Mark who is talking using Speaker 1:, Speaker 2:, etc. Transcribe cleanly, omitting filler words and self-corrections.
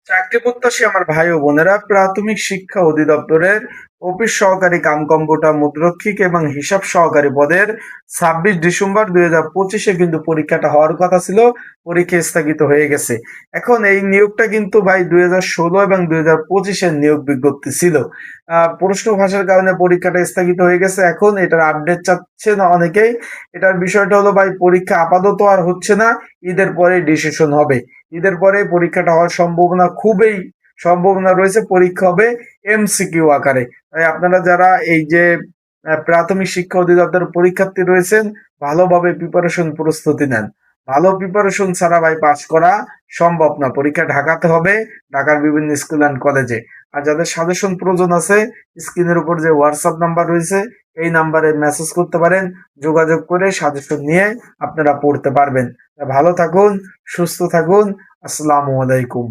Speaker 1: চাকরি প্রত্যাশী আমার ভাই ও বোনেরা, প্রাথমিক শিক্ষা অধিদপ্তরের অফিস সহকারী কাম কম্পিউটার মুদ্রক্ষিক এবং হিসাব সহকারী পদের 26 ডিসেম্বর 2025-এ কিন্তু পরীক্ষাটা হওয়ার কথা ছিল। পরীক্ষা স্থগিত হয়ে গেছে। এখন এই নিয়োগটা কিন্তু ভাই 2016 এবং 2025-এর নিয়োগ বিজ্ঞপ্তি ছিল। প্রশ্ন ফাঁসের কারণে পরীক্ষাটা স্থগিত হয়ে গেছে। এখন এটার আপডেট চাচ্ছে না অনেকেই। এটার বিষয়টা হলো ভাই, পরীক্ষা আপাতত আর হচ্ছে না, ঈদের পরে ডিসিশন হবে। ঈদের পরে পরীক্ষাটা হওয়ার সম্ভাবনা রয়েছে। পরীক্ষা হবে এমসিকিউ আকারে। তাই আপনারা যারা এই যে প্রাথমিক শিক্ষা অধিদপ্তরের পরীক্ষার্থী রয়েছেন, ভালোভাবে প্রস্তুতি নেন। ভালো প্রিপারেশন ছাড়া ভাই পাস করা সম্ভব না। পরীক্ষা ঢাকাতে হবে, ঢাকার বিভিন্ন স্কুল অ্যান্ড কলেজে। আর যাদের সাজেশন প্রয়োজন আছে, স্ক্রিনের উপর যে হোয়াটসঅ্যাপ নাম্বার রয়েছে, এই নাম্বারে মেসেজ করতে পারেন। যোগাযোগ করে সাজেশন নিয়ে আপনারা পড়তে পারবেন। ভালো থাকুন, সুস্থ থাকুন। আসসালামু আলাইকুম।